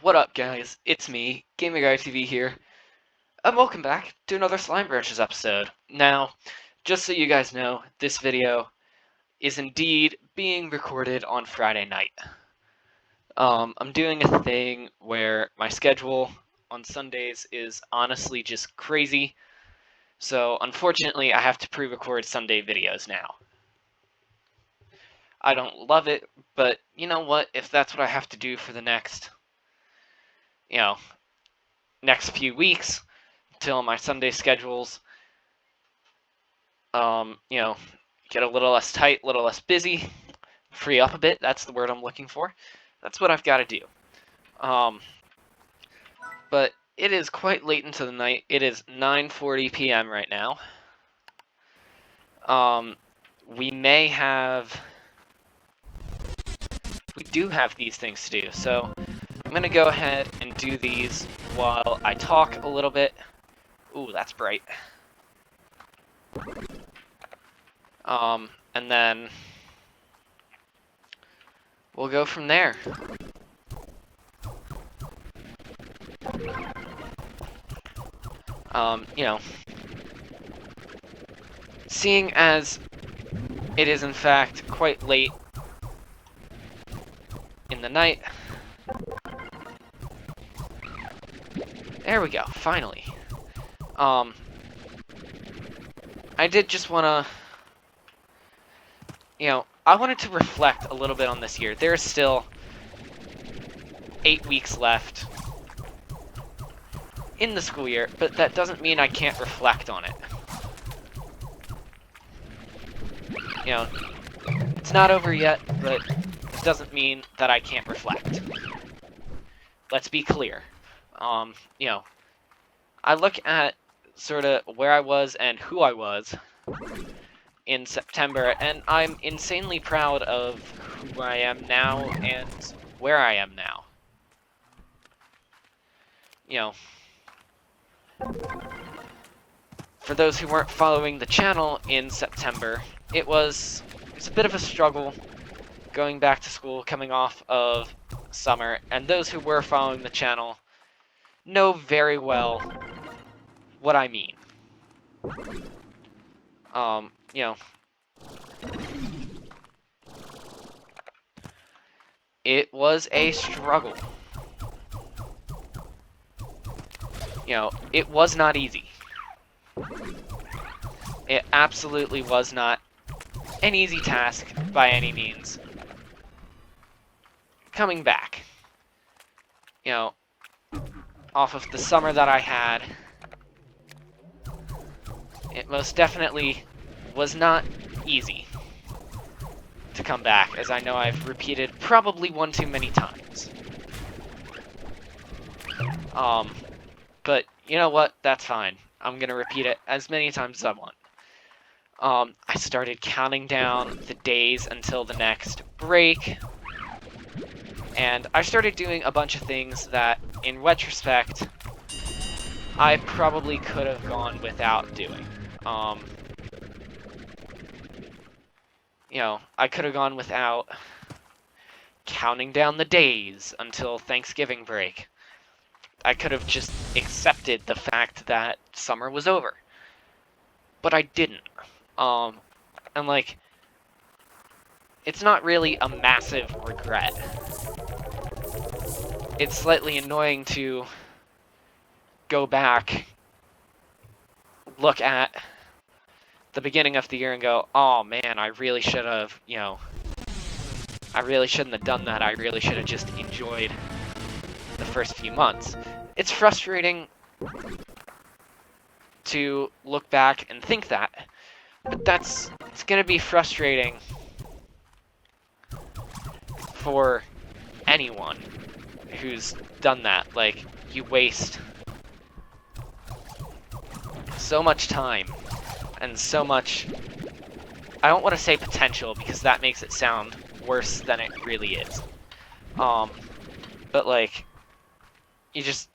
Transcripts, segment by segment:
What up, guys? It's me, GamerGuyTV here, and welcome back to another Slime Branches episode. Now, just so you guys know, this video is indeed being recorded on Friday night. I'm doing a thing where my schedule on Sundays is honestly just crazy, so unfortunately I have to pre-record Sunday videos now. I don't love it, but you know what? If that's what I have to do for the next few weeks till my Sunday schedules, get a little less tight, a little less busy, free up a bit. That's the word I'm looking for. That's what I've got to do. But it is quite late into the night. It is 9:40 p.m. right now. We do have these things to do, so I'm going to go ahead and do these while I talk a little bit. Ooh, that's bright. And then we'll go from there. Seeing as it is in fact quite late in the night. There we go, finally. I did just want to, I wanted to reflect a little bit on this year. There's still 8 weeks left in the school year, but that doesn't mean I can't reflect on it. It's not over yet, but it doesn't mean that I can't reflect. Let's be clear. I look at sort of where I was and who I was in September, and I'm insanely proud of who I am now and where I am now. For those who weren't following the channel in September, it was a bit of a struggle going back to school, coming off of summer, and those who were following the channel know very well what I mean. It was a struggle. It was not easy. It absolutely was not an easy task by any means. Coming back, off of the summer that I had, it most definitely was not easy to come back, as I know I've repeated probably one too many times. But you know what? That's fine. I'm gonna repeat it as many times as I want. I started counting down the days until the next break, and I started doing a bunch of things that, in retrospect, I probably could have gone without doing. I could have gone without counting down the days until Thanksgiving break. I could have just accepted the fact that summer was over. But I didn't. And it's not really a massive regret. It's slightly annoying to go back, look at the beginning of the year and go, oh man, I really should have, I really shouldn't have done that. I really should have just enjoyed the first few months. It's frustrating to look back and think that, but it's gonna be frustrating for anyone who's done that. You waste so much time and so much, I don't want to say potential because that makes it sound worse than it really is. But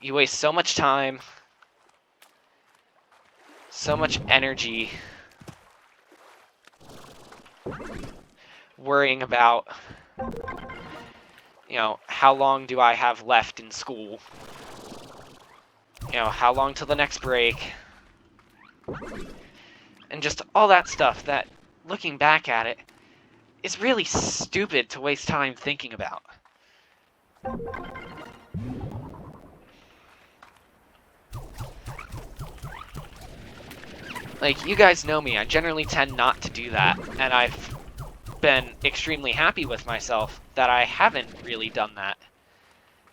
you waste so much time, so much energy worrying about, you know, how long do I have left in school? You know, how long till the next break? And just all that stuff that, looking back at it, is really stupid to waste time thinking about. Like, you guys know me, I generally tend not to do that, and I've been extremely happy with myself that I haven't really done that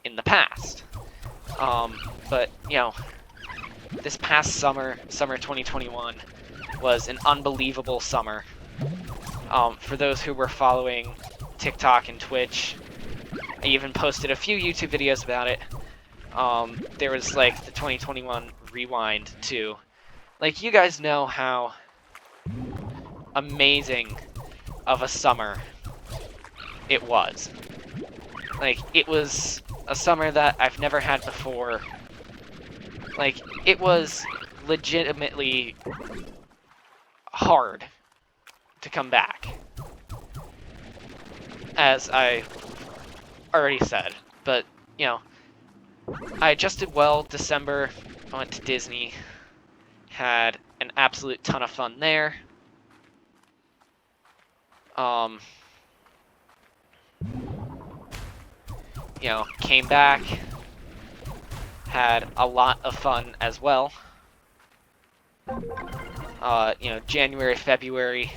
in the past. But, you know, this past summer 2021, was an unbelievable summer. For those who were following TikTok and Twitch, I even posted a few YouTube videos about it. There was, like, the 2021 Rewind, too. Like, you guys know how amazing of a summer it was. Like, it was a summer that I've never had before. Like, it was legitimately hard to come back, as I already said. But, you know, I adjusted well. December, I went to Disney, had an absolute ton of fun there. You know, came back, had a lot of fun as well. You know, January, February,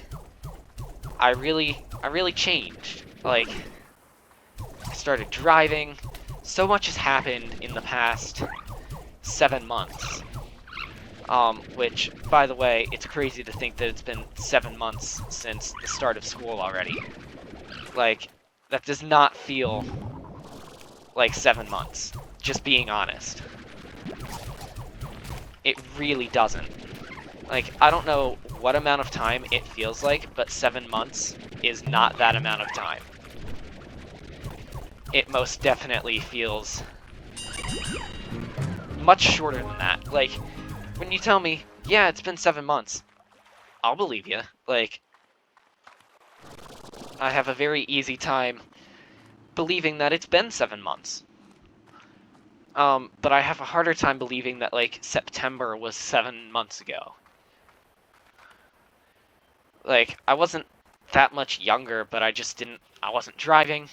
I really changed. Like, I started driving. So much has happened in the past 7 months. Which, by the way, it's crazy to think that it's been 7 months since the start of school already. Like, that does not feel like 7 months, just being honest. It really doesn't. Like, I don't know what amount of time it feels like, but 7 months is not that amount of time. It most definitely feels much shorter than that. Like, when you tell me, yeah, it's been 7 months, I'll believe you. Like, I have a very easy time believing that it's been 7 months. But I have a harder time believing that, like, September was 7 months ago. Like, I wasn't that much younger, but I wasn't driving.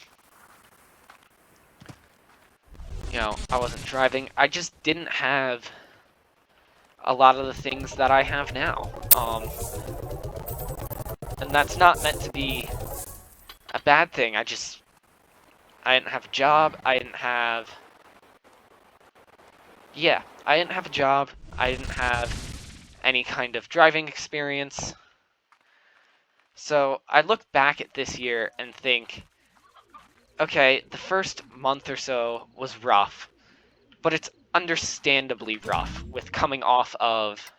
You know, I wasn't driving. I just didn't have a lot of the things that I have now. And that's not meant to be a bad thing. I didn't have a job. I didn't have a job. I didn't have any kind of driving experience. So I look back at this year and think, okay, the first month or so was rough, but it's understandably rough with coming off of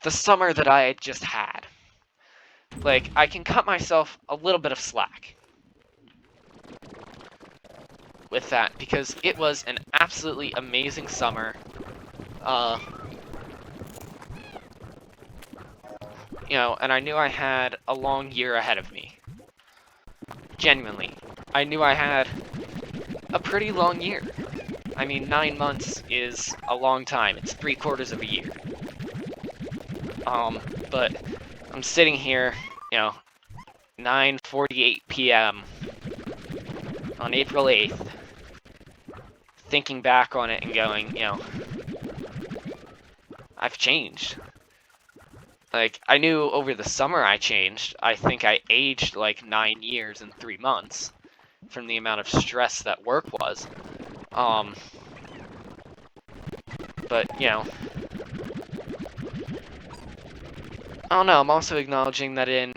the summer that I had just had. Like, I can cut myself a little bit of slack with that, because it was an absolutely amazing summer. You know, and I knew I had a long year ahead of me. Genuinely. I knew I had a pretty long year. I mean, 9 months is a long time. It's 3/4 of a year. But I'm sitting here, you know, 9:48 p.m. on April 8th, thinking back on it and going, you know, I've changed. Like, I knew over the summer I changed. I think I aged like 9 years and 3 months from the amount of stress that work was. But, you know, I don't know, I'm also acknowledging that in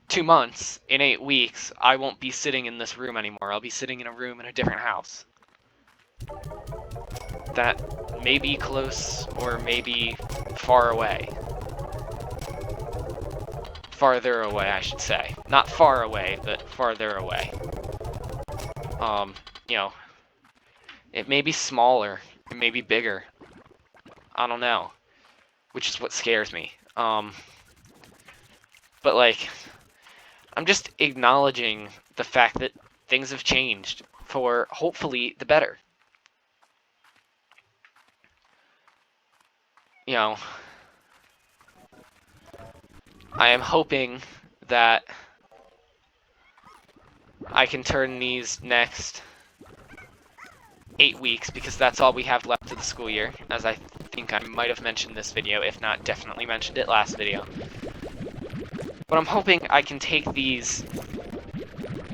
2 months, in 8 weeks, I won't be sitting in this room anymore. I'll be sitting in a room in a different house. That may be close or maybe far away. Farther away, I should say. Not far away, but farther away. You know, it may be smaller, it may be bigger. I don't know, which is what scares me. But, like, I'm just acknowledging the fact that things have changed for, hopefully, the better. You know, I am hoping that I can turn these next 8 weeks, because that's all we have left of the school year, as I think I might have mentioned this video, if not definitely mentioned it last video. But I'm hoping I can take these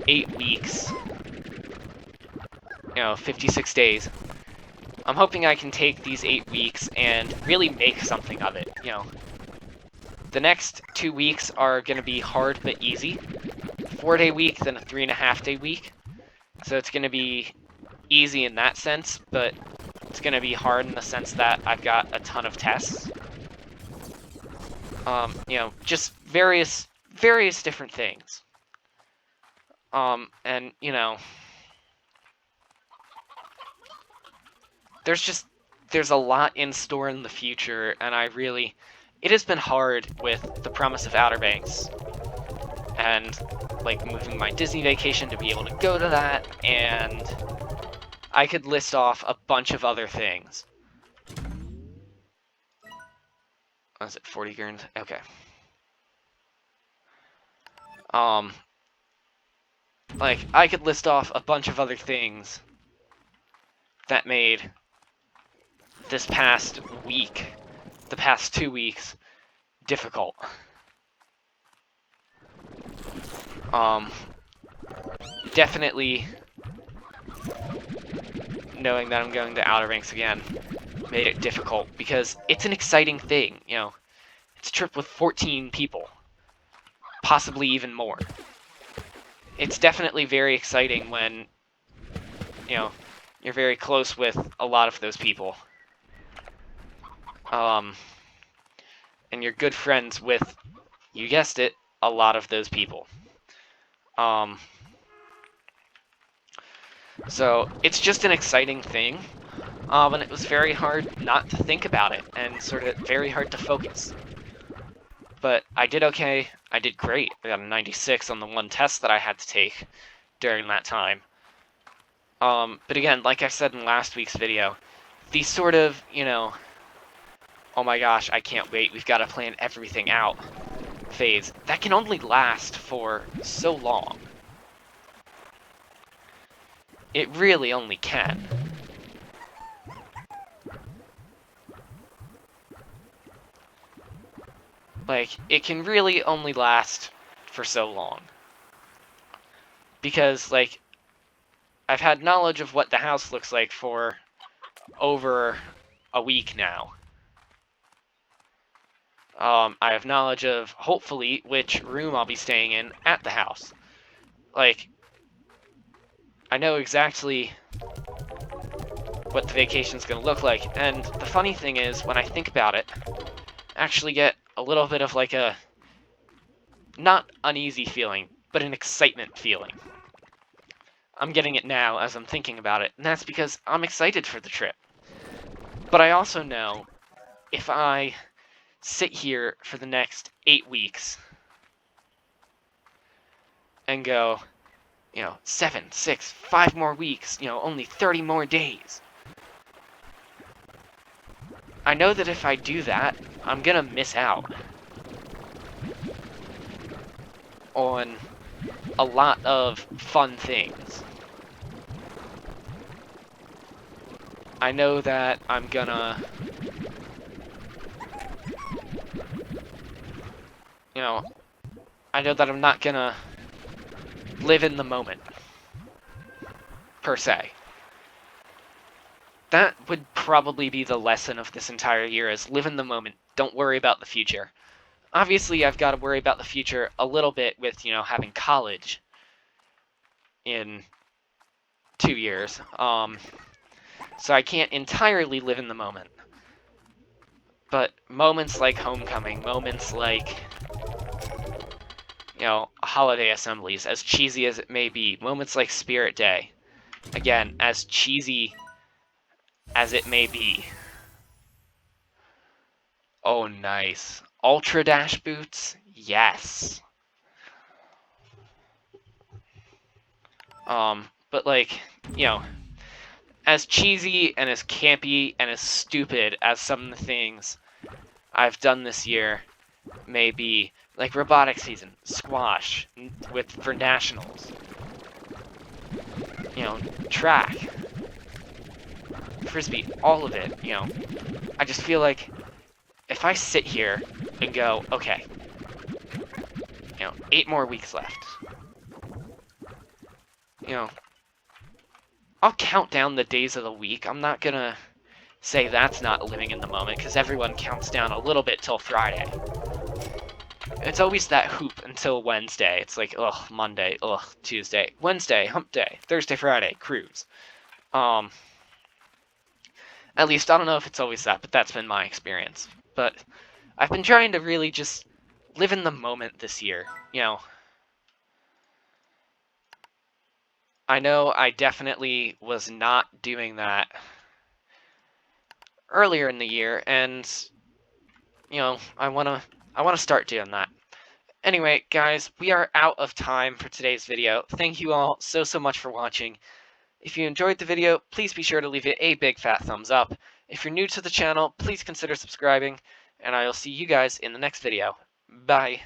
8 weeks, 56 days. I'm hoping I can take these 8 weeks and really make something of it, The next 2 weeks are going to be hard but easy. 4-day week, then a 3.5-day week. So it's going to be easy in that sense, but it's going to be hard in the sense that I've got a ton of tests. Just various different things. And, there's a lot in store in the future, and it has been hard with the promise of Outer Banks, and, like, moving my Disney vacation to be able to go to that, and I could list off a bunch of other things. Was it 40 grand? Okay. Like, I could list off a bunch of other things that made this past week, the past 2 weeks, difficult. Definitely knowing that I'm going to Outer Banks again made it difficult, because it's an exciting thing, It's a trip with 14 people, possibly even more. It's definitely very exciting when, you're very close with a lot of those people. And you're good friends with, you guessed it, a lot of those people. So it's just an exciting thing. And it was very hard not to think about it, and sort of very hard to focus. But I did okay. I did great. I got a 96 on the one test that I had to take during that time. But again, like I said in last week's video, these sort of, oh my gosh, I can't wait, we've got to plan everything out phase, that can only last for so long. It really only can. Like, it can really only last for so long. Because, like, I've had knowledge of what the house looks like for over a week now. I have knowledge of, hopefully, which room I'll be staying in at the house. Like, I know exactly what the vacation's gonna look like, and the funny thing is, when I think about it, I actually get a little bit of, like, a not uneasy feeling, but an excitement feeling. I'm getting it now as I'm thinking about it, and that's because I'm excited for the trip. But I also know if I sit here for the next 8 weeks and go, 7, 6, 5 more weeks, only 30 more days. I know that if I do that, I'm gonna miss out on a lot of fun things. I know that I'm gonna, I know that I'm not gonna live in the moment, per se. That would probably be the lesson of this entire year, is live in the moment, don't worry about the future. Obviously, I've got to worry about the future a little bit with, having college in 2 years. So I can't entirely live in the moment. But moments like homecoming, moments like, holiday assemblies, as cheesy as it may be, moments like Spirit Day, again, as cheesy as it may be. Oh, nice. Ultra Dash boots? Yes. But like, you know, as cheesy and as campy and as stupid as some of the things I've done this year may be, like robotic season, squash for nationals, track, frisbee, all of it, I just feel like if I sit here and go, okay, 8 more weeks left, I'll count down the days of the week. I'm not gonna say that's not living in the moment, because everyone counts down a little bit till Friday. It's always that hoop until Wednesday. It's like, ugh, Monday, ugh, Tuesday, Wednesday, hump day, Thursday, Friday, cruise. At least, I don't know if it's always that, but that's been my experience. But I've been trying to really just live in the moment this year, I know I definitely was not doing that earlier in the year, and, I want to start doing that. Anyway, guys, we are out of time for today's video. Thank you all so much for watching. If you enjoyed the video, please be sure to leave it a big fat thumbs up. If you're new to the channel, please consider subscribing, and I will see you guys in the next video. Bye.